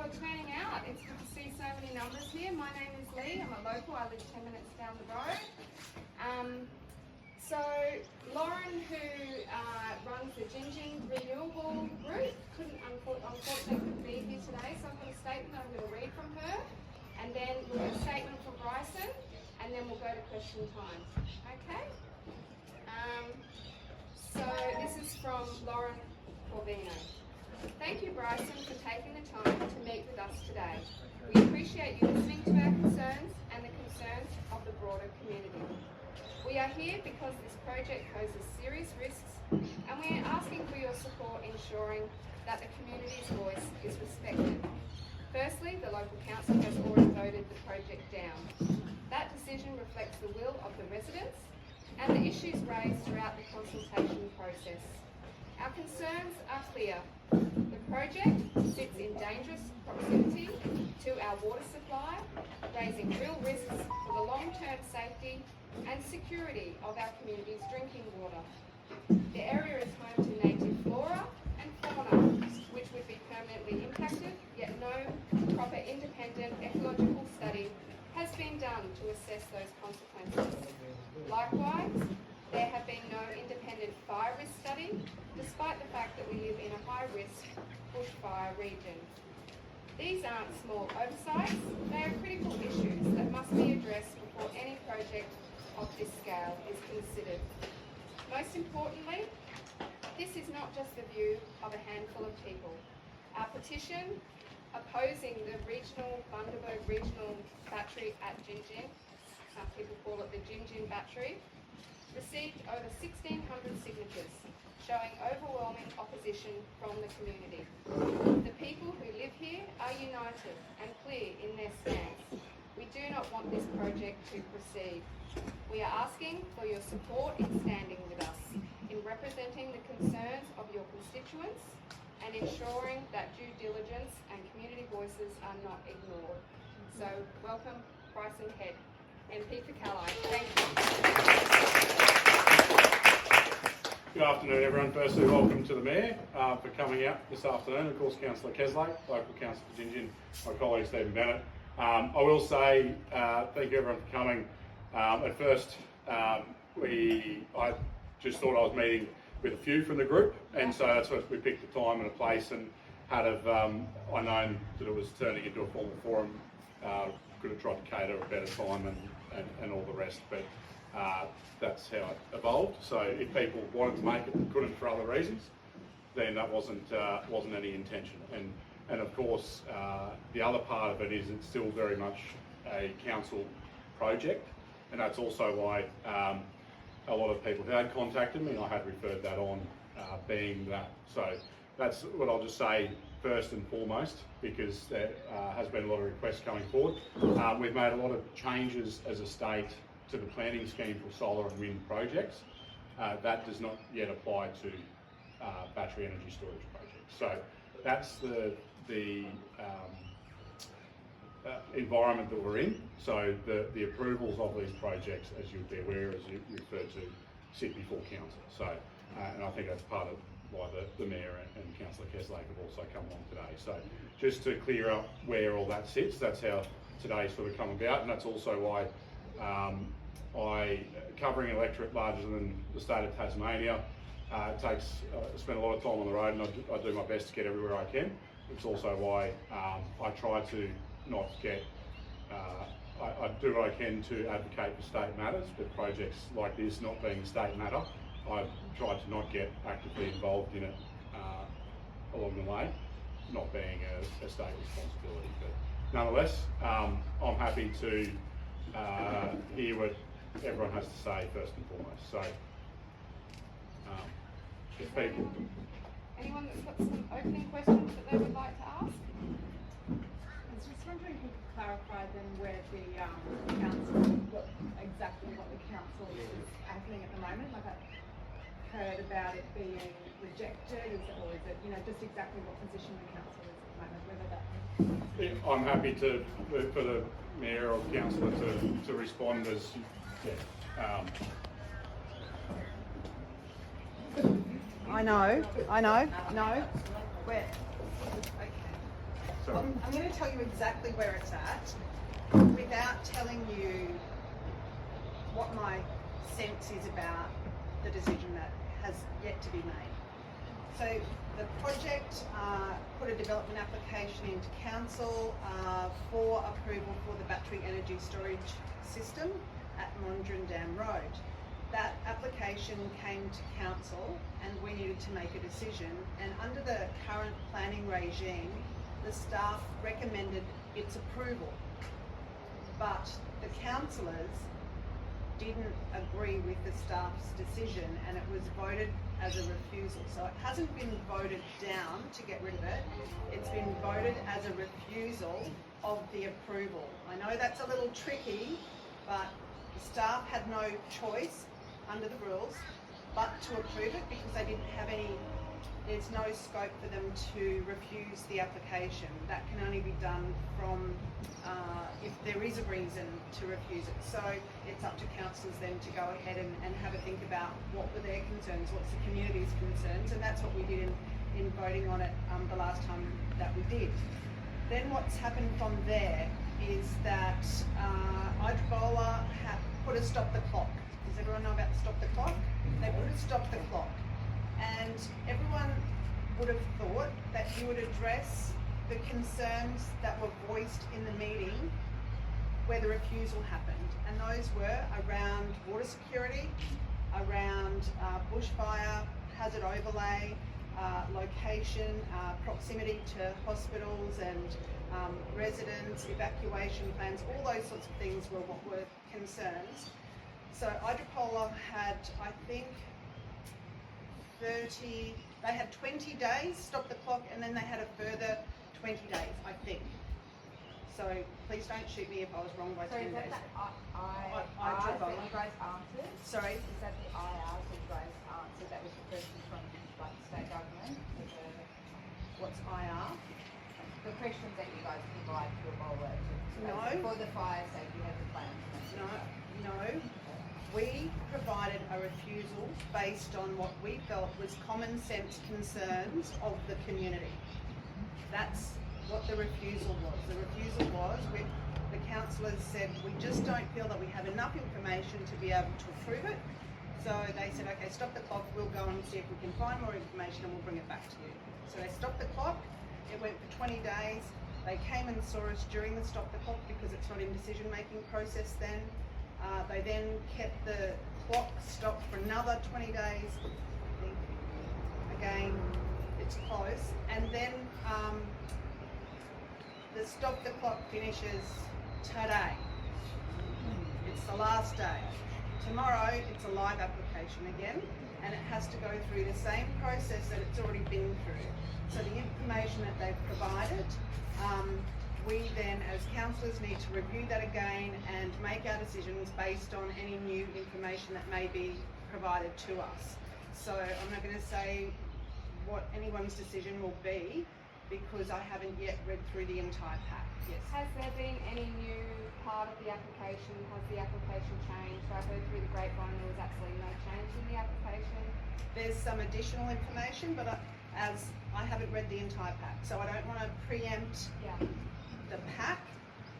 for turning out. It's good to see so many numbers here. My name is Lee. I'm a local. I live 10 minutes down the road. So Lauren, who runs the Gingin Renewable group, unfortunately couldn't be here today, so I've got a statement that I'm going to read from her, and then we'll get a statement from Bryson, and then we'll go to question time. Okay? So this is from Lauren Corvino. Thank you, Bryson, for taking the time to meet with us today. We appreciate you listening to our concerns and the concerns of the broader community. We are here because this project poses serious risks, and we are asking for your support ensuring that the community's voice is respected. Firstly, the local council has already voted the project down. That decision reflects the will of the residents and the issues raised throughout the consultation process. Our concerns are clear. The project sits in dangerous proximity to our water supply, raising real risks for the long-term safety and security of our community's drinking water. The area is home to native flora and fauna, which would be permanently impacted, yet no proper independent ecological study has been done to assess those consequences. Likewise, there have been no independent fire risk study, despite the fact that we live in a high-risk bushfire region. These aren't small oversights, they are critical issues that must be addressed before any project of this scale is considered. Most importantly, this is not just the view of a handful of people. Our petition opposing the Bundaberg Regional Battery at Gingin, some people call it the Gingin Battery, received over 1,600 signatures, showing overwhelming opposition from the community. The people who live here are united and clear in their stance. We do not want this project to proceed. We are asking for your support in standing with us, in representing the concerns of your constituents and ensuring that due diligence and community voices are not ignored. So, welcome Bryson Head, MP for Callide. Thank you. Good afternoon, everyone. Firstly, welcome to the Mayor for coming out this afternoon. Of course, Councillor Keslake, local councillor for Gingin, my colleague Stephen Bennett. I will say thank you everyone for coming. At first, I just thought I was meeting with a few from the group, and so that's what we picked a time and a place, and had of I known that it was turning into a formal forum, could have tried to cater a better time and all the rest, but that's how it evolved. So if people wanted to make it and couldn't for other reasons, then that wasn't any intention. And of course, the other part of it is it's still very much a council project, and that's also why a lot of people who had contacted me, I had referred that on, being that. So that's what I'll just say first and foremost, because there has been a lot of requests coming forward. We've made a lot of changes as a state to the planning scheme for solar and wind projects. That does not yet apply to battery energy storage projects. So that's the environment that we're in. So the approvals of these projects, as you'll be aware, as you referred to, sit before council. So, and I think that's part of why the Mayor and Councillor Keslake have also come along today. So just to clear up where all that sits, that's how today's sort of come about, and that's also why covering an electorate larger than the state of Tasmania, I spend a lot of time on the road, and I do my best to get everywhere I can. It's also why I try to not get, I do what I can to advocate for state matters, but projects like this not being a state matter, I try to not get actively involved in it along the way, not being a state responsibility. But nonetheless, I'm happy to hear what everyone has to say first and foremost. So, if people... Anyone that's got some opening questions that they would like to ask? I was just wondering if you could clarify then where the council, exactly what the council is happening at the moment. Like I've heard about it being rejected, or is it, just exactly what position the council is at the moment, whether that... I'm happy for the Mayor or Councillor to respond as... I know. No. Where? Okay. Sorry. I'm going to tell you exactly where it's at without telling you what my sense is about the decision that has yet to be made. So the project put a development application into council for approval for the battery energy storage system at Mondrian Dam Road. That application came to council and we needed to make a decision, and under the current planning regime, the staff recommended its approval, but the councillors didn't agree with the staff's decision and it was voted as a refusal. So it hasn't been voted down to get rid of it, it's been voted as a refusal of the approval. I know that's a little tricky, but the staff had no choice under the rules but to approve it because they didn't have any, there's no scope for them to refuse the application. That can only be done from if there is a reason to refuse it. So it's up to councillors then to go ahead and have a think about what were their concerns, what's the community's concerns, and that's what we did in voting on it the last time that we did. Then what's happened from there is that Hydrobola put a stop the clock. Does everyone know about the stop the clock? They put a stop the clock. And everyone would have thought that you would address the concerns that were voiced in the meeting where the refusal happened. And those were around water security, around bushfire, hazard overlay, location, proximity to hospitals and residents, evacuation plans, all those sorts of things were what were concerns. So Hydropolar had, I think, they had 20 days, stop the clock, and then they had a further 20 days, I think. So please don't shoot me if I was wrong by 10 days. So is that the IR that you guys answered? Sorry? Is that the IR that you guys answered? That was the question from like the state government? What's IR? The questions that you guys provide to a bowler No. for the fire safety hazard plan. No. We provided a refusal based on what we felt was common sense concerns of the community. That's what the refusal was. The refusal was the councillors said, we just don't feel that we have enough information to be able to approve it. So they said, okay, stop the clock, we'll go and see if we can find more information and we'll bring it back to you. So they stopped the clock, it went for 20 days. They came and saw us during the stop the clock because it's not in decision-making process then. They then kept the clock stopped for another 20 days. I think, again, it's close. And then the stop the clock finishes today. It's the last day. Tomorrow, it's a live application again, and it has to go through the same process that it's already been through. So the information that they've provided, we then as councillors need to review that again and make our decisions based on any new information that may be provided to us. So I'm not going to say what anyone's decision will be because I haven't yet read through the entire pack. Yes. Has there been any new part of the application? Has the application changed? I heard through the grapevine there was absolutely no change in the application. There's some additional information, but as I haven't read the entire pack, so I don't want to preempt the pack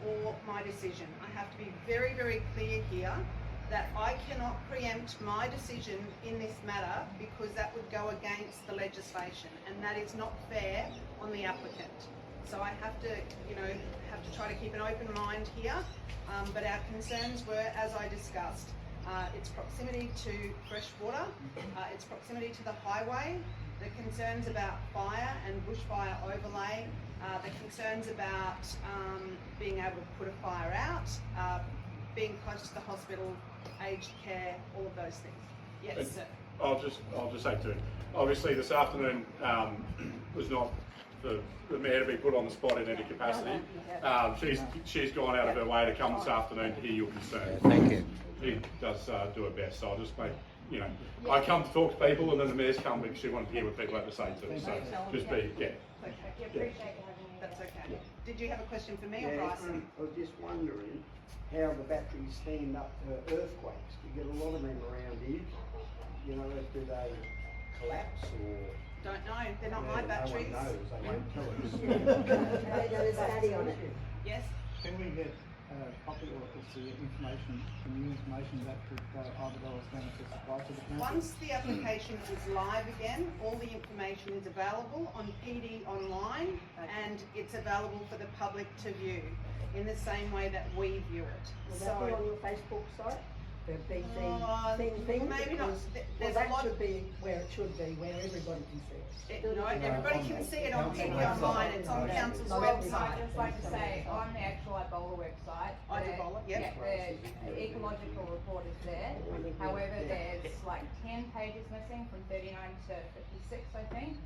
or my decision. I have to be very, very clear here that I cannot preempt my decision in this matter because that would go against the legislation, and that is not fair on the applicant. So I have to, have to try to keep an open mind here. But our concerns were, as I discussed, its proximity to fresh water, its proximity to the highway, the concerns about fire and bushfire overlay, the concerns about being able to put a fire out, being close to the hospital, aged care, all of those things. Yes, sir. I'll just say too, obviously this afternoon was not for the Mayor to be put on the spot in any capacity. She's gone out of her way to come this afternoon to hear your concerns. Thank you. She does do her best, so I'll just make, I come to talk to people and then the Mayor's come because she wanted to hear what people have to say too. So just be, Appreciate you having me. That's okay. Did you have a question for me or Bryson? I was just wondering how the batteries stand up to earthquakes. We get a lot of them around here. Do they collapse or? Don't know, they're not my batteries. No one knows, they won't tell us. They got a study on it. Yes? Can we get a copy or is the information, the new information that Armadale is going to supply to the council? Once the application is live again, all the information is available on PD online and it's available for the public to view in the same way that we view it. Will that be on your Facebook site? The BC thing? maybe not. Because- There's well, a lot- that should be where it should be, where everybody can see it. No, everybody can see it on PD online, it's on council's website. I'd just like to say, on the actual Ibola website, Ibola, yep. the ecological report is there. However, there's like 10 pages missing from 39 to 56, I think.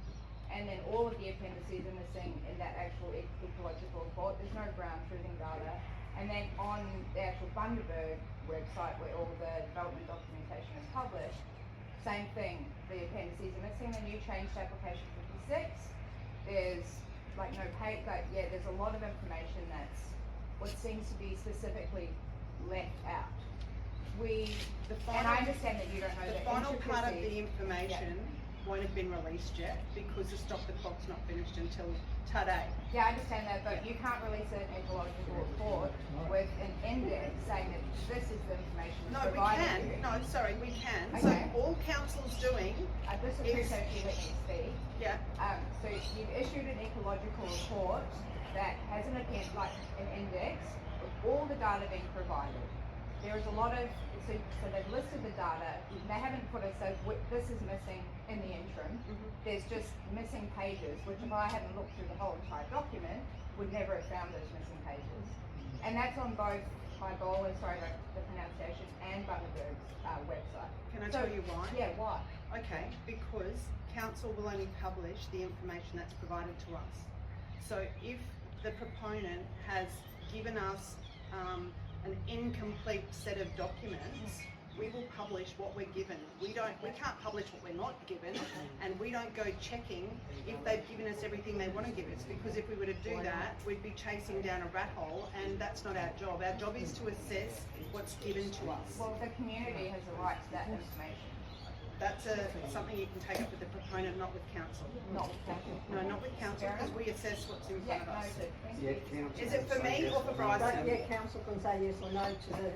And then all of the appendices are missing in that actual ecological report. There's no ground truthing data. And then on the actual Bundaberg website where all the development documentation is published, same thing, the appendices are missing, then you changed to application 56. There's like no page, there's a lot of information that's what seems to be specifically left out. And I understand that you don't know The the final part of the intricacies. information won't have been released yet because the stop the clock's not finished until today. Yeah, I understand that, but you can't release an ecological report with an index saying that this is the information No, that's we provided can. to you. No, sorry, we can. Okay. So all council's doing, I just appreciate you letting me speak. yeah, So you've issued an ecological report that has an index of all the data being provided. There is a lot of, so they've listed the data, they haven't put it, so this is missing in the interim. There's just missing pages, which if I hadn't looked through the whole entire document, would never have found those missing pages. And that's on both Ibola, sorry about the pronunciation, and Bundaberg's website. can I So- tell you why? Yeah, why? Okay, because council will only publish the information that's provided to us. So if the proponent has given us an incomplete set of documents, we will publish what we're given. We can't publish what we're not given, and we don't go checking if they've given us everything they want to give us, because if we were to do that, we'd be chasing down a rat hole, and that's not our job. Our job is to assess what's given to us. Well, the community has a right to that information. That's something you can take up with the proponent, not with council. Not with council. No, not with council, because we assess what's in Yeah, front of us. noted. Thank Yeah, you. council. Is it for me or for But Bryson? yeah, council can say yes or no to the,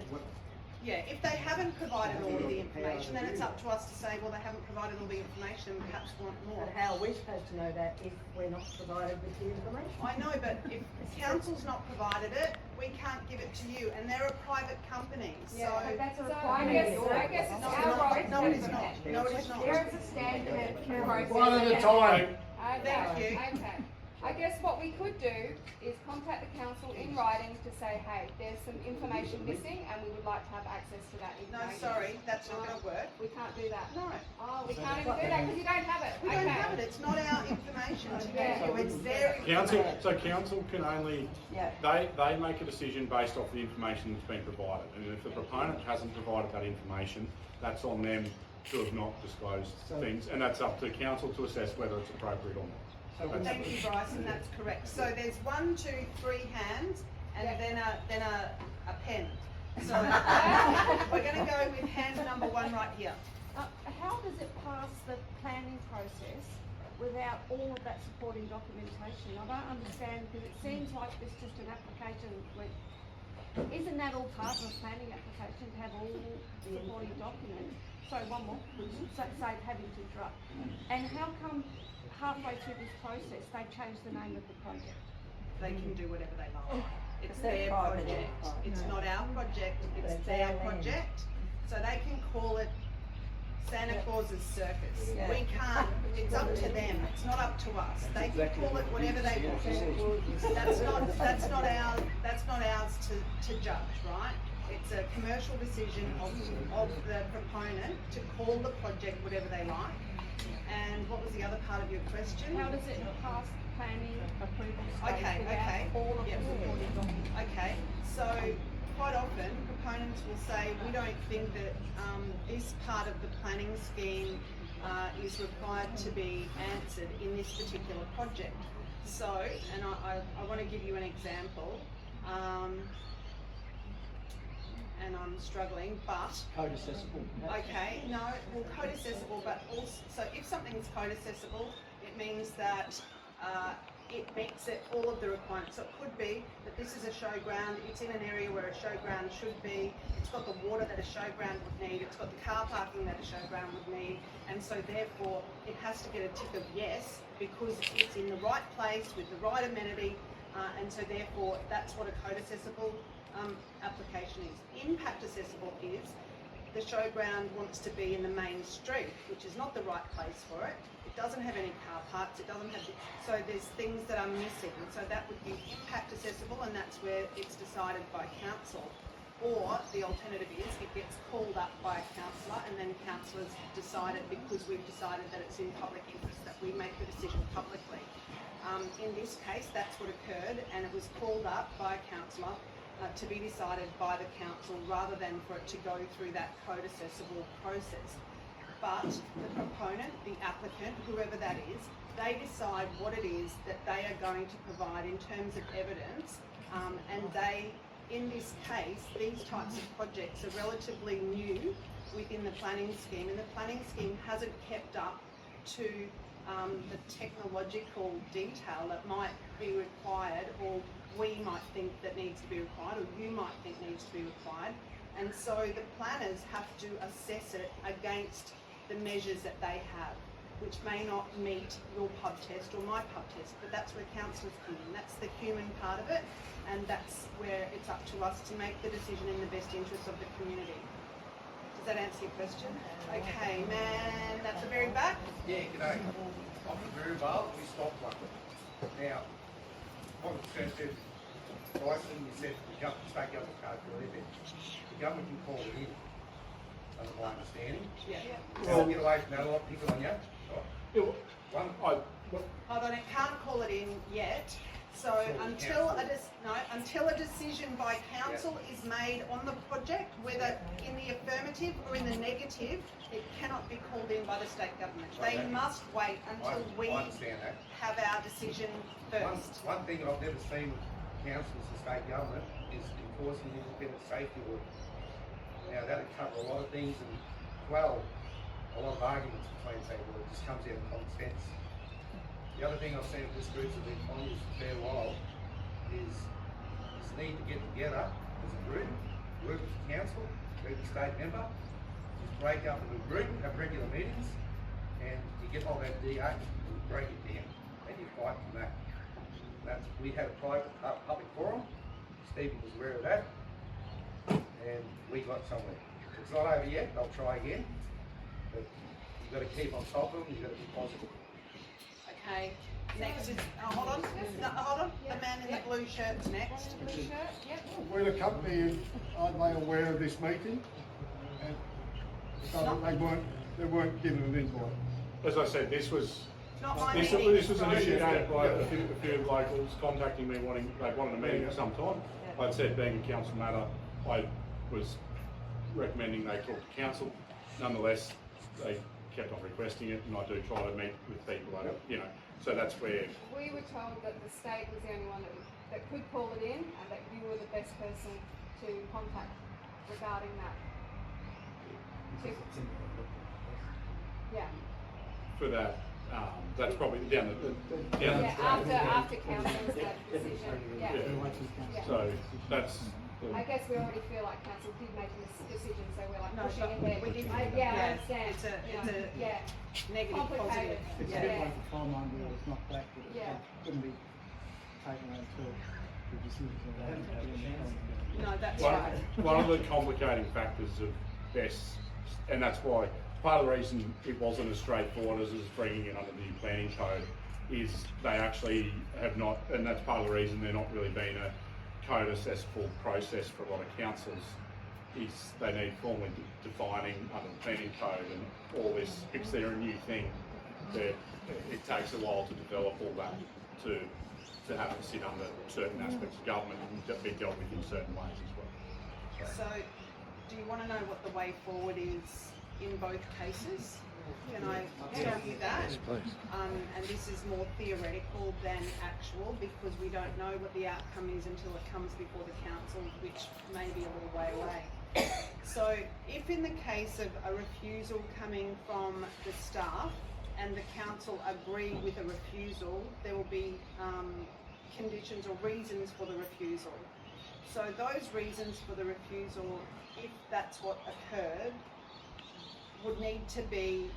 Yeah, if they haven't provided all of the information, then it's up to us to say, well, they haven't provided all the information, perhaps want more. but how are we supposed to know that if we're not provided with the information? I know, but if council's not provided it, we can't give it to you, and they're a private company, so. But that's a So requirement. I guess it's No, our right. no, it is not. No, it is not. There is a standard process. One at a that- time. Thank you. Okay. I guess what we could do is contact the council in writing to say, hey, there's some information missing and we would like to have access to that No, information. sorry, that's not gonna work. We can't do that. No, Oh, we can't even do that because you don't have it. we Okay. don't have it, it's not our information to Yeah. give you, it's their Council, information. so council can only, Yeah. they make a decision based off the information that's been provided. And if the proponent hasn't provided that information, that's on them to have not disclosed things. And that's up to council to assess whether it's appropriate or not. Thank you, Bryson, that's correct. So there's 1, 2, 3 hands, and then a pen. So we're gonna go with hand number 1 right here. How does it pass the planning process without all of that supporting documentation? I don't understand, because it seems like it's just an application with, isn't that all part of a planning application to have all the supporting documents? Sorry, one more, save having to interrupt. And how come halfway through this process, they changed the name of the project? They can do whatever they like. It's their their private project. enterprise. It's not our project, it's It's their their land. project. So they can call it Santa Claus's circus. Yeah. We can't, it's up to them, it's not up to us. They can call it whatever they want. That's not ours to judge, right? It's a commercial decision of the proponent to call the project whatever they like. And what was the other part of your question? How does it pass the planning approval stage Okay, okay. without all of Yep. the supporting documents? Okay, so quite often proponents will say, we don't think that this part of the planning scheme is required to be answered in this particular project. So, and I want to give you an example, and I'm struggling, but Code accessible. okay, no, well, code accessible, but also, so if something's code accessible, means that it meets all of the requirements. So it could be that this is a showground, it's in an area where a showground should be, it's got the water that a showground would need, it's got the car parking that a showground would need, and so therefore it has to get a tick of yes because it's in the right place with the right amenity, and so therefore that's what a code accessible application is. Impact accessible is the showground wants to be in the main street, which is not the right place for it. It doesn't have any car parks, it doesn't have, so there's things that are missing. And so that would be impact accessible, and that's where it's decided by council. Or the alternative is it gets called up by a councillor, and then councillors decide it because we've decided that it's in public interest, that we make the decision publicly. In this case, that's what occurred, and it was called up by a councillor to be decided by the council rather than for it to go through that code accessible process. But the proponent, the applicant, whoever that is, they decide what it is that they are going to provide in terms of evidence, and they, in this case, these types of projects are relatively new within the planning scheme, and the planning scheme hasn't kept up to the technological detail that might be required, or we might think that needs to be required, or you might think needs to be required. And so the planners have to assess it against the measures that they have, which may not meet your pub test or my pub test, but that's where councillors come in. That's the human part of it, and that's where it's up to us to make the decision in the best interest of the community. Does that answer your question? Okay, man, that's the very back. Yeah, g'day. I'm from Miriam Vale. We stopped one. Now, what the church said, Bryson, you said the state government can't do anything. The government can call it in, under my understanding. Yeah. Well, get away from that, a lot of people on you. Hold on, it can't call it in yet. So until a decision by council is made on the project, whether in the affirmative or in the negative, it cannot be called in by the state government. They must wait until we have our decision first. One thing I've never seen with councils and state government is enforcing the independent safety order. Now that would cover a lot of things and quell a lot of arguments between people. It just comes out of common sense. The other thing I've seen of this groups have been on this a fair while is this need to get together as a group, work with the council, work with the state member, just break up into a group, have regular meetings, and you get all that DA and break it down. And you fight from that. We had a private public forum, Stephen was aware of that, and we got somewhere. It's not over yet, I'll try again, but you've got to keep on top of them, you've got to be positive. Okay, next is, hold on, the man in the blue shirt's next. Will the company, are they aware of this meeting? And so they weren't given an invite? As I said, this was Not my this meeting. was initiated by a few locals contacting me they wanted a meeting at some time. I'd said being a council matter, I was recommending they talk to council. Nonetheless, they kept on requesting it, and I do try to meet with people, so that's where... We were told that the state was the only one that could call it in, and that you were the best person to contact regarding that. Yeah. For that, that's probably down the After council's had a decision, yeah. So that's... I guess we already feel like council did make a decision, so we're like No, pushing but ahead. we didn't. I understand. It's a negative, Complicated. positive. It's Yeah. a bit like the timeline wheel is not back, but Yeah. it couldn't be taken until the decisions are made. No, that's One, right. one of the complicating factors of BESS, and that's why part of the reason it wasn't as straightforward as bringing it under the new planning code, is they actually have not, and that's part of the reason they're not really being a code accessible process for a lot of councils, is they need formally defining under the planning code and all this, because they're a new thing, that it takes a while to develop all that, to have it sit under certain aspects of government and be dealt with in certain ways as well. So, do you want to know what the way forward is in both cases? Can I tell you that? Yes, please. And this is more theoretical than actual, because we don't know what the outcome is until it comes before the council, which may be a little way away. So if in the case of a refusal coming from the staff, and the council agree with a refusal, there will be conditions or reasons for the refusal. So those reasons for the refusal, if that's what occurred, would need to be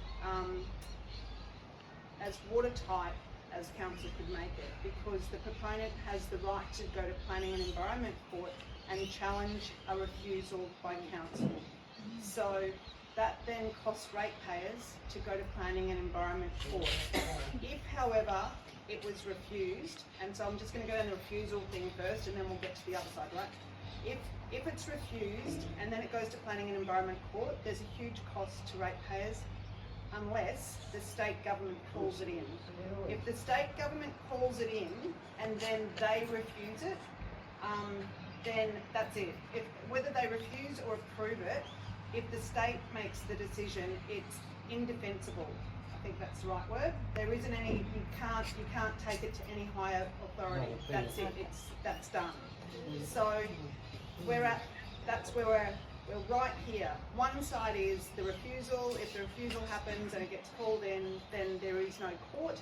as watertight as council could make it, because the proponent has the right to go to Planning and Environment Court and challenge a refusal by council. So that then costs ratepayers to go to Planning and Environment Court. If, however, it was refused, and so I'm just going to go down the refusal thing first and then we'll get to the other side, right? If it's refused and then it goes to Planning and Environment Court, there's a huge cost to ratepayers unless the state government calls it in. If the state government calls it in and then they refuse it, then that's it. Whether they refuse or approve it, if the state makes the decision, it's indefensible. I think that's the right word. There isn't any, you can't take it to any higher authority. That's it, that's done. So that's where we're right here. One side is the refusal. If the refusal happens and it gets called in, then there is no court.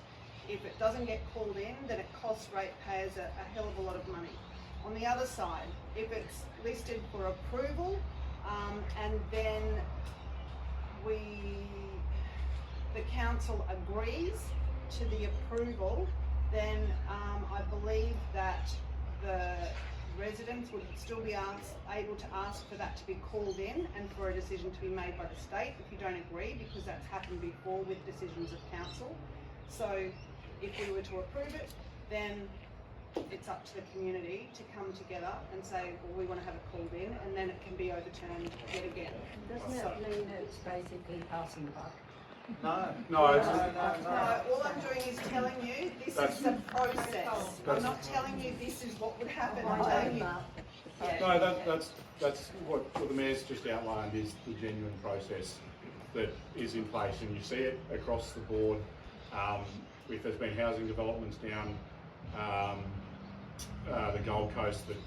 If it doesn't get called in, then it costs ratepayers a hell of a lot of money. On the other side, if it's listed for approval, and then the council agrees to the approval, then I believe that the residents would still be able to ask for that to be called in and for a decision to be made by the state if you don't agree, because that's happened before with decisions of council. So if we were to approve it, then it's up to the community to come together and say, well, we want to have it called in, and then it can be overturned yet again. Doesn't it mean it's basically passing the buck? No, it's, No, all I'm doing is telling you this is the process. I'm not telling you this is what would happen. I'm telling you. no, that's what the Mayor's just outlined is the genuine process that is in place, and you see it across the board. If there's been housing developments down the Gold Coast that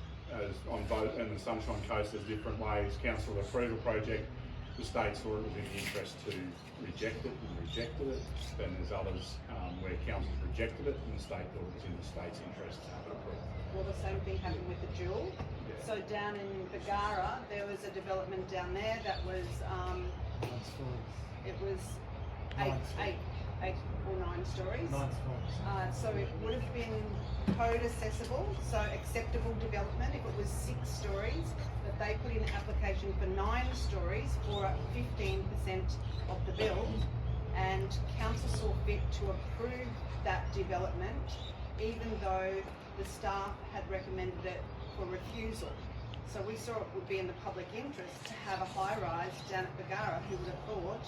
on both and the Sunshine Coast, there's different ways. Council approve a project, the state saw it was in the interest to reject it and rejected it. Then there's others where councils rejected it and the state thought it was in the state's interest to have it approved. Well, the same thing happened with the Jewel. Yeah. So down in Bagara, there was a development down there that was it was eight or nine stories. So it would have been code accessible, so acceptable development if it was 6 stories, but they put in an application for 9 stories for 15% of the bill, and council saw fit to approve that development even though the staff had recommended it for refusal. So we saw it would be in the public interest to have a high-rise down at Bagara, who would have thought,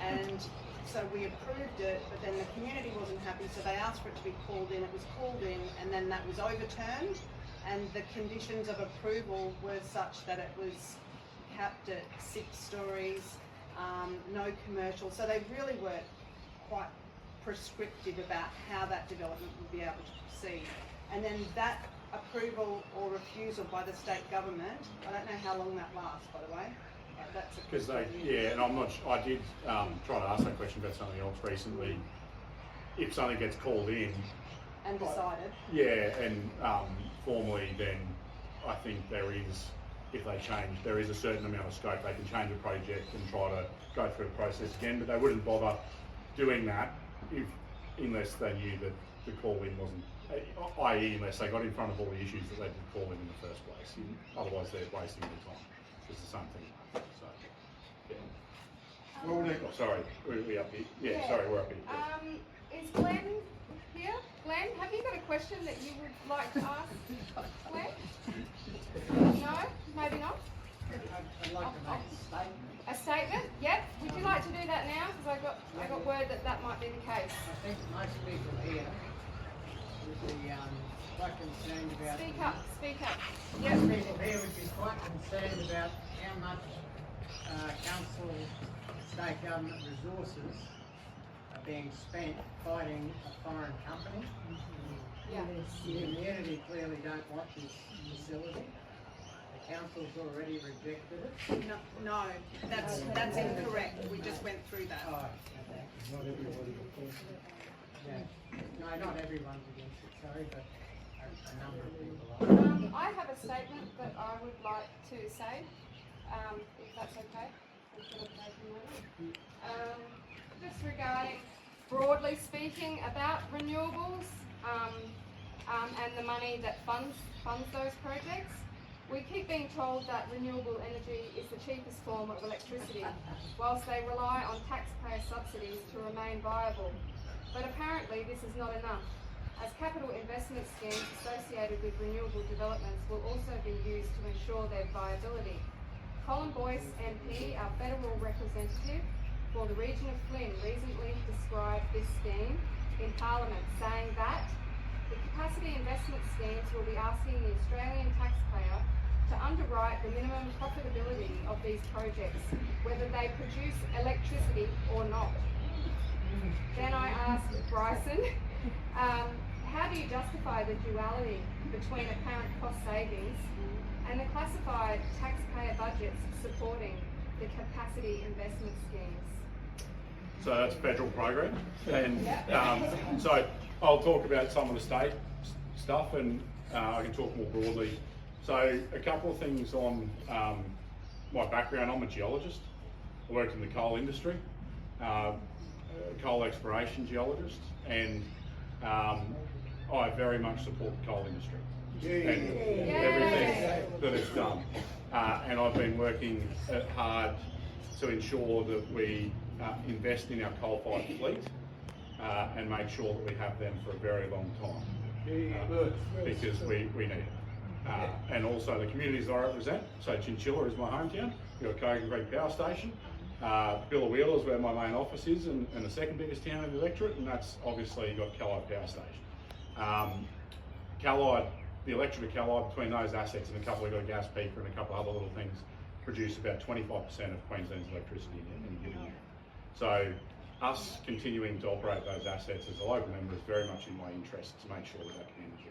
and so we approved it, but then the community wasn't happy, so they asked for it to be called in. It was called in, and then that was overturned, and the conditions of approval were such that it was capped at 6 stories, no commercial. So they really were quite prescriptive about how that development would be able to proceed. And then that approval or refusal by the state government, I don't know how long that lasts, by the way. Because and I'm not. I did try to ask that question about something else recently. If something gets called in and decided, and formally, then I think there is. If they change, there is a certain amount of scope. They can change a project and try to go through a process again, but they wouldn't bother doing that unless they knew that the call-in wasn't, i.e. unless they got in front of all the issues that they did call in the first place. Otherwise, they're wasting their time. It's the same thing. So, yeah. Oh, sorry, we up here. Yeah, sorry, we're up here. Is Glenn here? Glenn, have you got a question that you would like to ask Glenn? No? Maybe not? I'd like to make a statement. A statement? Yep. Would you like to do that now? Because I got word that might be the case. I think most people here would be quite concerned about... Speak up. Yep. Most people here would be quite concerned about how much council, state government resources are being spent fighting a foreign company. Yeah. The community clearly don't want this facility. The the council's already rejected it? No, that's incorrect. We just went through that. Oh, okay. Not everybody. Yeah. No, not everyone's against it, sorry, but a number of people are. I have a statement that I would like to say, if that's okay. Instead of taking that. Just regarding, broadly speaking, about renewables and the money that funds those projects. We keep being told that renewable energy is the cheapest form of electricity, whilst they rely on taxpayer subsidies to remain viable. But apparently this is not enough, as capital investment schemes associated with renewable developments will also be used to ensure their viability. Colin Boyce MP, our federal representative for the region of Flynn, recently described this scheme in Parliament, saying that the capacity investment schemes will be asking the Australian taxpayer to underwrite the minimum profitability of these projects, whether they produce electricity or not. Then I asked Bryson, how do you justify the duality between apparent cost savings and the classified taxpayer budgets supporting the capacity investment schemes? So that's a federal program, and so I'll talk about some of the state stuff, and I can talk more broadly. So a couple of things on my background. I'm a geologist. I worked in the coal industry, coal exploration geologist, and I very much support the coal industry and everything that it's done. And I've been working hard to ensure that we invest in our coal-fired fleet and make sure that we have them for a very long time because we need it. And also the communities that I represent. So Chinchilla is my hometown. We've got Kogan Creek Power Station. Billawheeler is where my main office is, and the second biggest town in the electorate, and that's obviously got Callide Power Station. Callide, the electorate of Callide, between those assets and a couple, we've got a gas peaker and a couple other little things, produce about 25% of Queensland's electricity in a given year. So us continuing to operate those assets as a local member is very much in my interest to make sure that our communities do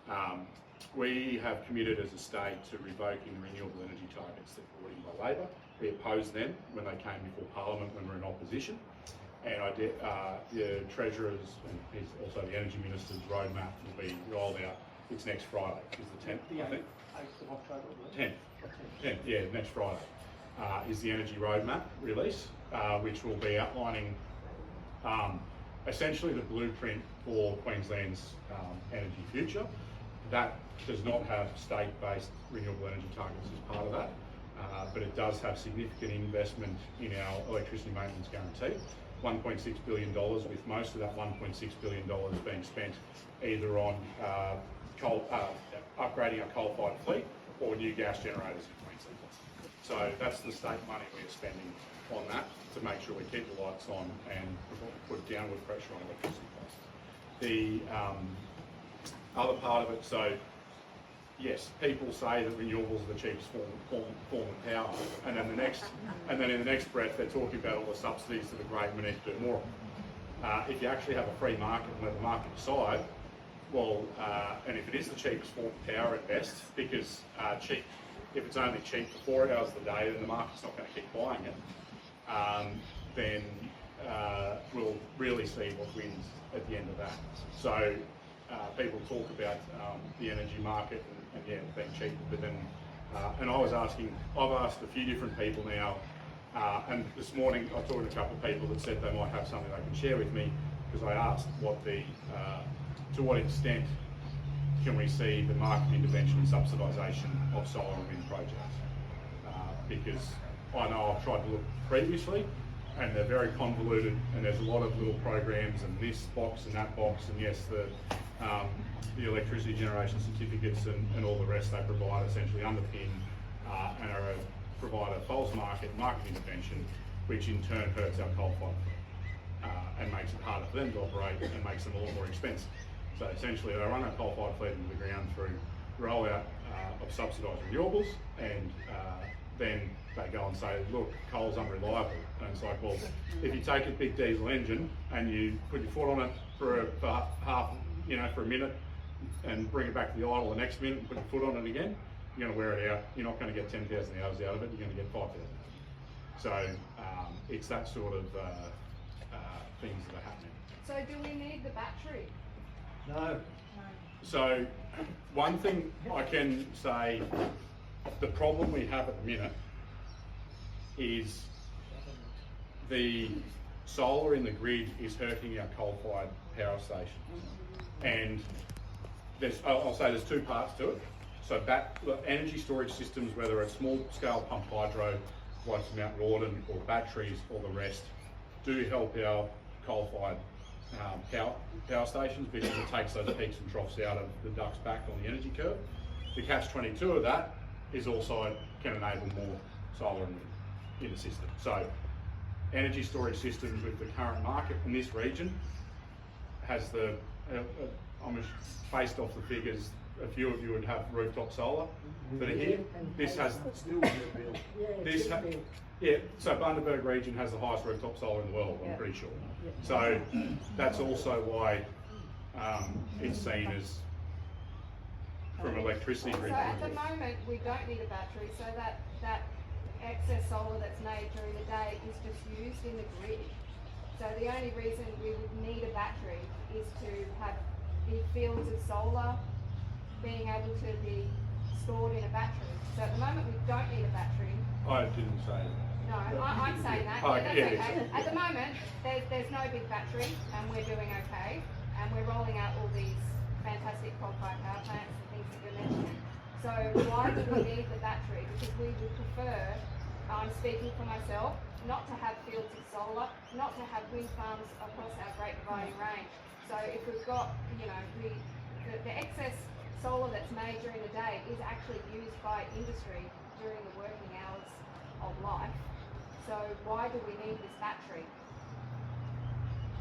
well. We have committed as a state to revoking the renewable energy targets that were brought in by Labor. We opposed them when they came before Parliament when we were in opposition. And the Treasurer's and also the Energy Minister's roadmap will be rolled out. It's next Friday, is the 10th, I think. 8th of October. 10th, yeah, next Friday is the energy roadmap release, which will be outlining essentially the blueprint for Queensland's energy future. That does not have state-based renewable energy targets as part of that, but it does have significant investment in our electricity maintenance guarantee, $1.6 billion, with most of that $1.6 billion being spent either on upgrading our coal-fired fleet or new gas generators in Queensland. So that's the state money we are spending on that to make sure we keep the lights on and put downward pressure on electricity costs. The other part of it, so yes, people say that renewables are the cheapest form of power, and then in the next breath they're talking about all the subsidies that are great and we need to do more. If you actually have a free market and let the market decide, well, and if it is the cheapest form of power at best, because if it's only cheap for 4 hours a day, then the market's not going to keep buying it. Then we'll really see what wins at the end of that. So people talk about the energy market and yeah, being cheaper, but then, and I've asked a few different people now, and this morning I talked to a couple of people that said they might have something they can share with me, because I asked to what extent can we see the market intervention and subsidisation of solar and wind projects? Because I know I've tried to look previously, and they're very convoluted, and there's a lot of little programs and this box and that box, and yes, the electricity generation certificates and all the rest they provide essentially underpin and provide a false market intervention, which in turn hurts our coal-fired fleet and makes it harder for them to operate and makes them a lot more expensive. So essentially they run our coal-fired fleet into the ground through rollout of subsidised renewables, and then they go and say, look, coal's unreliable. And it's like, well, if you take a big diesel engine and you put your foot on it for a minute, and bring it back to the idle the next minute and put your foot on it again, you're going to wear it out. You're not going to get 10,000 hours out of it. You're going to get 5,000. So it's that sort of things that are happening. So do we need the battery? No. So one thing I can say, the problem we have at the minute is the solar in the grid is hurting our coal-fired power stations. And I'll say there's two parts to it. So energy storage systems, whether it's small-scale pumped hydro, like Mount Rawdon, or batteries, or the rest, do help our coal-fired power stations because it takes those peaks and troughs out of the ducks back on the energy curve. The catch-22 of that is also it can enable more solar in the system. So energy storage systems with the current market in this region has I'm based off the figures, a few of you would have rooftop solar that are here. This has so Bundaberg region has the highest rooftop solar in the world, I'm pretty sure. So that's also why it's seen as from electricity grid. So at the moment, we don't need a battery, so that excess solar that's made during the day is just used in the grid. So the only reason we would need a battery is to have big fields of solar being able to be stored in a battery. So at the moment, we don't need a battery. I didn't say that. No, I'm saying that. Oh, That's yeah, okay. At the moment, there's no big battery, and we're doing okay. And we're rolling out all these fantastic coal-fired power plants and things that you're mentioning. So why do we need the battery? Because we would prefer, I'm speaking for myself, not to have fields of solar, not to have wind farms across our Great Dividing Range. So if we've got, the excess solar that's made during the day is actually used by industry during the working hours of life. So why do we need this battery?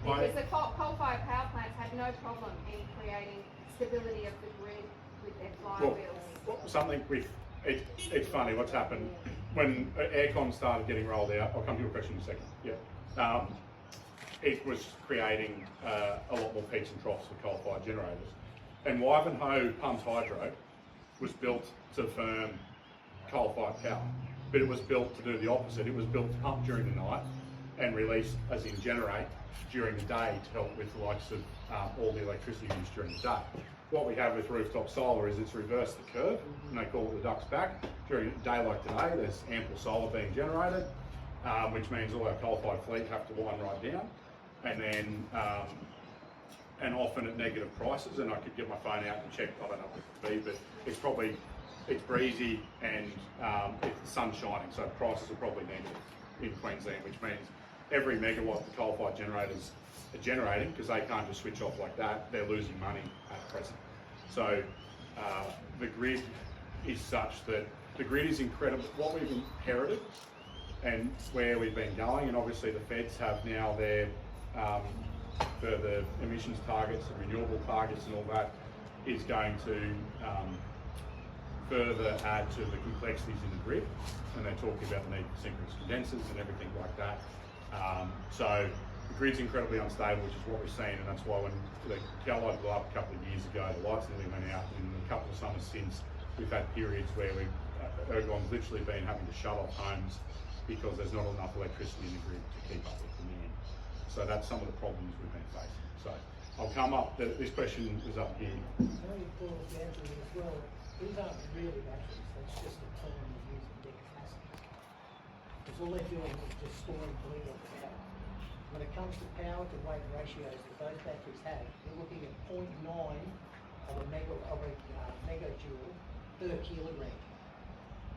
Because the coal-fired power plants had no problem in creating stability of the grid with their flywheels. It's funny what's happened when aircon started getting rolled out. I'll come to your question in a second. Yeah, it was creating a lot more peaks and troughs for coal-fired generators. And Ivanhoe pumped hydro was built to firm coal-fired power, but it was built to do the opposite. It was built to pump during the night and release, as in generate, during the day to help with the likes of all the electricity used during the day. What we have with rooftop solar is it's reversed the curve, and they call it the ducks back. During a day like today, there's ample solar being generated, which means all our coal-fired fleet have to wind right down, and then and often at negative prices. And I could get my phone out and check, I don't know what it would be, but it's breezy and the sun's shining, so prices are probably negative in Queensland, which means every megawatt the coal-fired generators are generating, because they can't just switch off like that, they're losing money at present. So the grid is such that the grid is incredible. What we've inherited and where we've been going, and obviously the feds have now their further emissions targets and renewable targets and all that, is going to further add to the complexities in the grid, and they're talking about the need for synchronous condensers and everything like that. So the grid's incredibly unstable, which is what we're seeing, and that's why when the QLD blew up a couple of years ago, the lights nearly went out, and in a couple of summers since, we've had periods where Ergon's literally been having to shut off homes because there's not enough electricity in the grid to keep up with demand. So that's some of the problems we've been facing. So I'll come up, this question is up here. Can I pull the answer as well? These aren't really batteries, that's just a term of using their capacity. Because all they're doing is just storing political power. When it comes to power to weight ratios that those batteries have, we're looking at 0.9 of a megajoule per kilogram.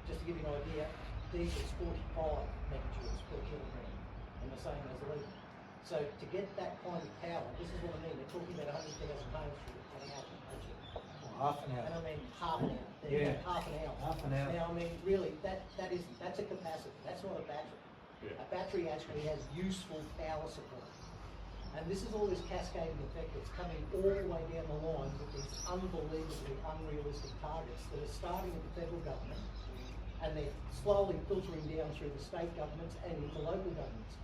Just to give you an idea, diesel's 45 megajoules per kilogram, and the same as lead. So to get that kind of power, this is what I mean, they're talking about 100,000 homes for an hour. Half an hour. And I mean half an hour. Yeah. Half an hour. Half an hour. Now I mean really that's a capacity. That's not a battery. Yeah. A battery actually has useful power supply. And this is all this cascading effect that's coming all the way down the line with these unbelievably unrealistic targets that are starting at the federal government, and they're slowly filtering down through the state governments and into local governments.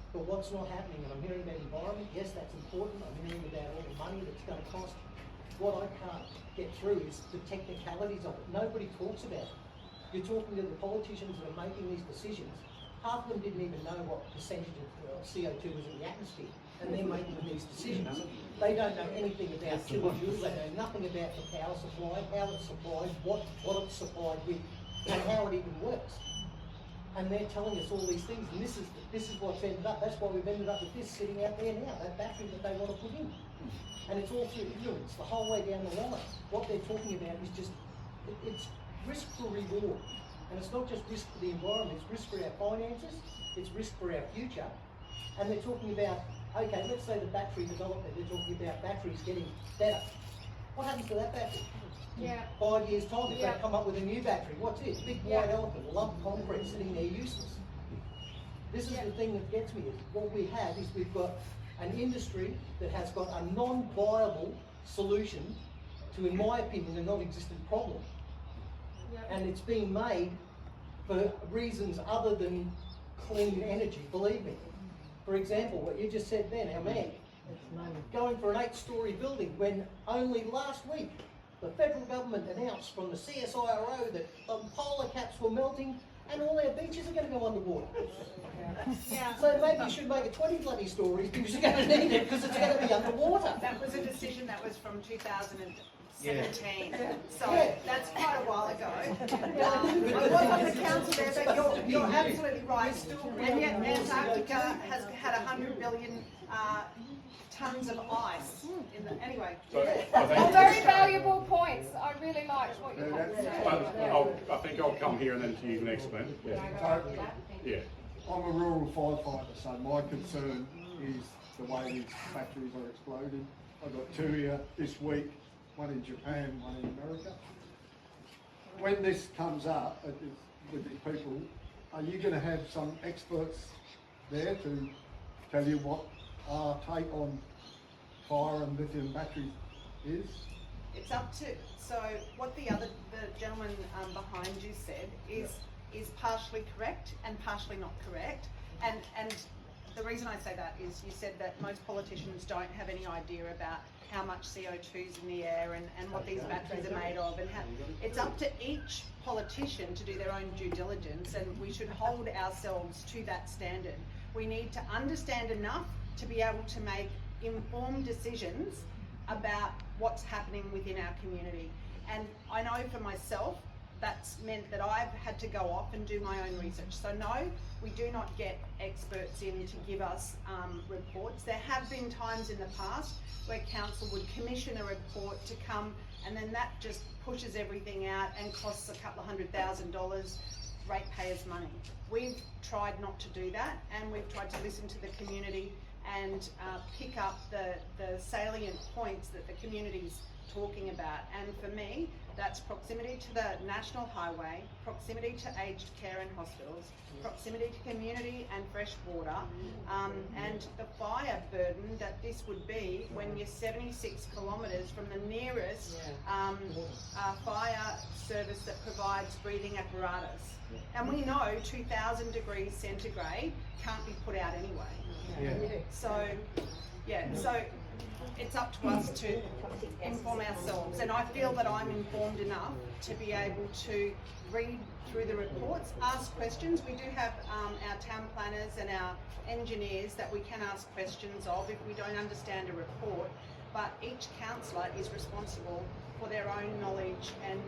But what's not happening, and I'm hearing about environment, yes, that's important. I'm hearing about all the money that's going to cost. what I can't get through is the technicalities of it. Nobody talks about it. You're talking to the politicians that are making these decisions. Half of them didn't even know what percentage of CO2 was in the atmosphere, and they're making these decisions. They don't know anything about kilojoules, they know nothing about the power supply, how it's supplied, what it's supplied with, and how it even works. And they're telling us all these things, and this is what's ended up. That's why we've ended up with this sitting out there now, that battery that they want to put in. And it's all through ignorance, the whole way down the line. What they're talking about is just, it's risk for reward. And it's not just risk for the environment, it's risk for our finances, it's risk for our future. And they're talking about, okay, let's say the battery development, they're talking about batteries getting better. What happens to that battery? Yeah. 5 years' time, if they come up with a new battery, what's it? Big white elephant, a lump of concrete sitting there useless. This is the thing that gets me, is what we have is we've got an industry that has got a non-viable solution to, in my opinion, a non-existent problem. And it's being made for reasons other than clean energy, believe me. For example, what you just said then, our man, going for an 8-storey building when only last week the federal government announced from the CSIRO that the polar caps were melting and all our beaches are going to go underwater. So maybe you should make it 20 bloody stories because you're going to need it because it's going to be underwater. That was a decision that was from 2017. So Yeah. that's quite a while ago. I was on the council there, but you're absolutely right. And yet Antarctica has had 100 billion tons of ice. Anyway. Well, very valuable points. I really liked what you had to say. I think I'll come here and then to you next, man. Yeah. I'm a rural firefighter, so my concern is the way these factories are exploding. I've got 2 here this week, one in Japan, one in America. When this comes up with the people, are you going to have some experts there to tell you what our take on fire and lithium batteries is? It's up to, so what the gentleman behind you said is partially correct and partially not correct. And the reason I say that is you said that most politicians don't have any idea about how much CO2 is in the air and what these batteries are made of, and how it's up to each politician to do their own due diligence, and we should hold ourselves to that standard. We need to understand enough to be able to make informed decisions about what's happening within our community. And I know for myself, that's meant that I've had to go off and do my own research. So no, we do not get experts in to give us reports. There have been times in the past where council would commission a report to come, and then that just pushes everything out and costs a couple of $100,000 ratepayers' money. We've tried not to do that, and we've tried to listen to the community and pick up the salient points that the community's talking about. And for me, that's proximity to the national highway, proximity to aged care and hospitals, proximity to community and fresh water, and the fire burden that this would be when you're 76 kilometres from the nearest fire service that provides breathing apparatus. And we know 2000 degrees centigrade can't be put out anyway. So it's up to us to inform ourselves, and I feel that I'm informed enough to be able to read through the reports, ask questions. We do have our town planners and our engineers that we can ask questions of if we don't understand a report, but each councillor is responsible for their own knowledge and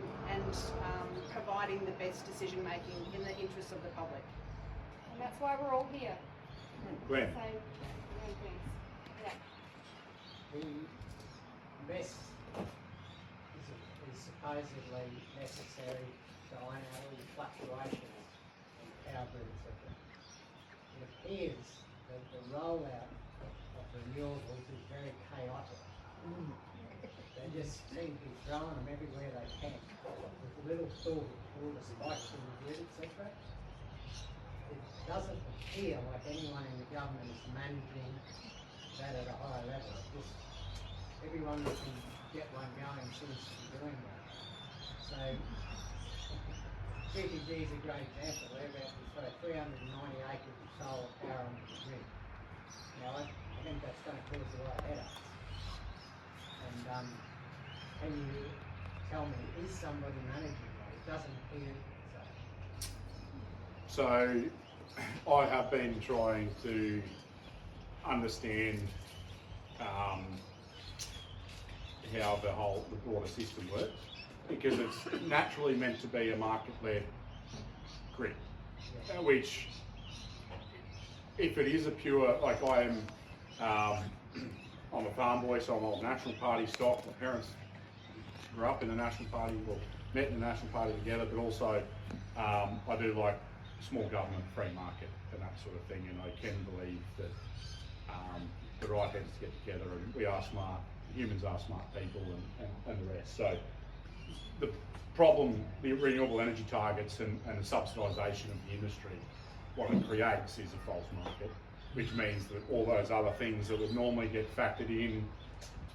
providing the best decision making in the interests of the public. And that's why we're all here. Glenn. So, things. Yeah. The mess is supposedly necessary to iron out all the fluctuations in power grid, etc. It appears that the rollout of renewables is very chaotic. They just seem to be throwing them everywhere they can, with little thought for the spikes in the grid, etc. It doesn't appear like anyone in the government is managing that at a higher level. Just everyone that can get one going seems to be doing that. So GPG is a great example. We've got 390 acres of solar power on the grid. Now I think that's going to cause a lot of headaches. And can you tell me, is somebody managing that? It doesn't appear so. So I have been trying to understand how the broader system works, because it's naturally meant to be a market-led grid, which, if it is a pure, like I am, I'm a farm boy, so I'm old National Party stock. My parents grew up in the National Party, well, met in the National Party together, but also I do like small government, free market and that sort of thing, and I can believe that the right heads get together, and we are smart, humans are smart people, and the rest. So the problem, the renewable energy targets and the subsidisation of the industry, what it creates is a false market, which means that all those other things that would normally get factored in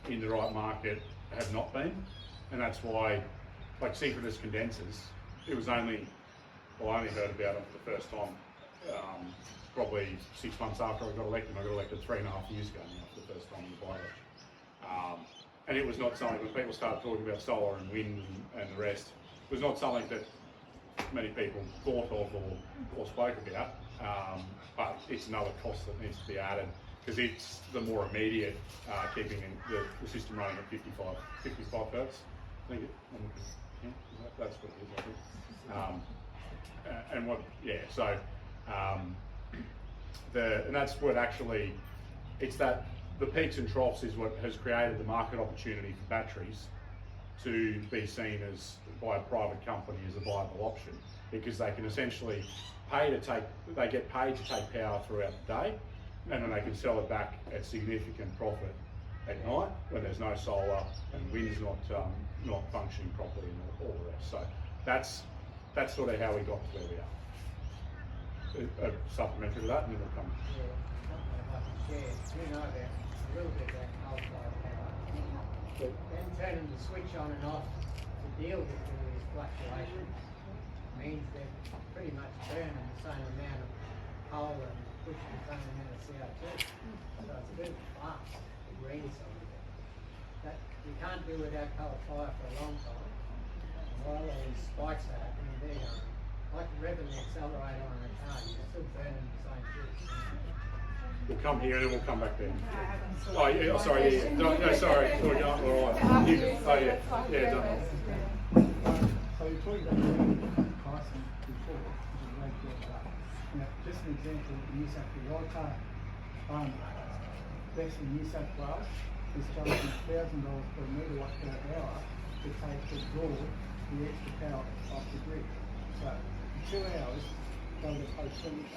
the right market have not been, and that's why, like synchronous condensers, it was only, well, I only heard about it for the first time probably 6 months after I got elected. I got elected 3.5 years ago now for the first time in the by-election. And it was not something, when people started talking about solar and wind and the rest, it was not something that many people thought of or spoke about, but it's another cost that needs to be added, because it's the more immediate keeping the system running at 55 hertz. I think that's what it is, I think. And what, yeah, so and that's what actually, it's that the peaks and troughs is what has created the market opportunity for batteries to be seen as, by a private company, as a viable option, because they can essentially they get paid to take power throughout the day, and then they can sell it back at significant profit at night when there's no solar and wind's not functioning properly and all the rest. So that's sort of how we got to where we are. Supplementary to that, and then we'll come. Yeah, something I'd like to share. You know about a little bit about coal-fired power. Then turning the switch on and off to deal with all these fluctuations means they're pretty much burning the same amount of coal and pushing the same amount of CO2. So it's a bit of a farce, the green side of it. That you can't do without coal fire for a long time. And while all these spikes are happening, they're going like revving the accelerator on a car, you're still burning the same shit. We'll come here and then we'll come back there. Oh, yeah, sorry, yeah. No, sorry. We're going, all right. Yeah, done. So you're talking about pricing before, which is very good. Now, just an example, in New South Wales, Best in New South Wales is charging $1,000 per megawatt per hour to draw the extra power off the grid. So 2 hours, they'll get paid $10,000.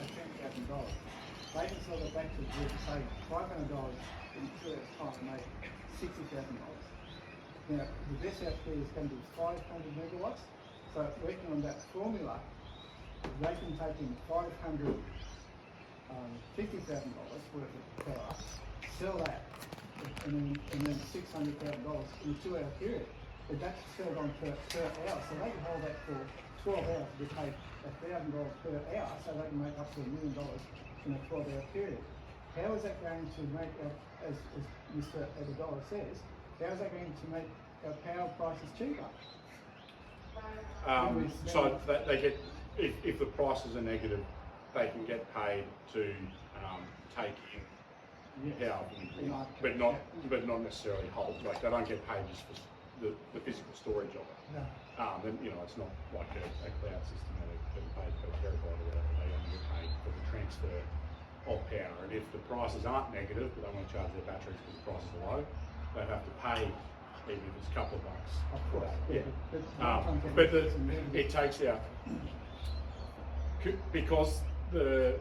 They can sell it back to the grid to save $500 in 2 hours' time and make $60,000. Now, the best out there is going to be 500 megawatts. So working on that formula, they can take in $50,000 worth of power, sell that, and then $600,000 in a 2 hour period. But that's sold on per hour, so they can hold that for 12 hours to be paid $1,000 per hour, so they can make up to $1 million in a 12-hour period. How is that going to make, as Mr. Abdallah says, how is that going to make our power prices cheaper? So they get, if the prices are negative, they can get paid to take in power from the grid, but not necessarily hold. Like they don't get paid just for the physical storage of it. No. Then it's not like a cloud system where they're paid per terabyte or whatever. They only get paid for the transfer of power. And if the prices aren't negative, but they want to charge their batteries because the prices are low, they have to pay even if it's a couple of bucks. Of course. Yeah. But it takes out, because the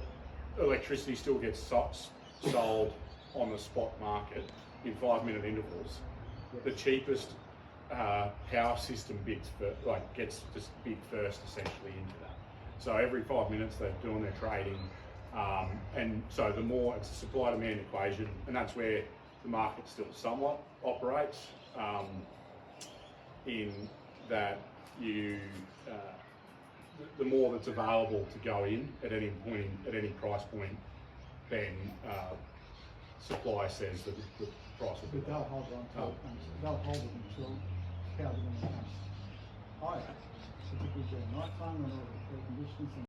electricity still gets sold on the spot market in 5-minute intervals. The cheapest power system gets just bid first essentially into that. So every 5 minutes they're doing their trading, and so the more, it's a supply-demand equation, and that's where the market still somewhat operates, in that you the more that's available to go in at any point, at any price point, then supply says that the price will be. But they'll hold on to it. They'll hold it until how they're going to higher, particularly during night time when all the air conditioners and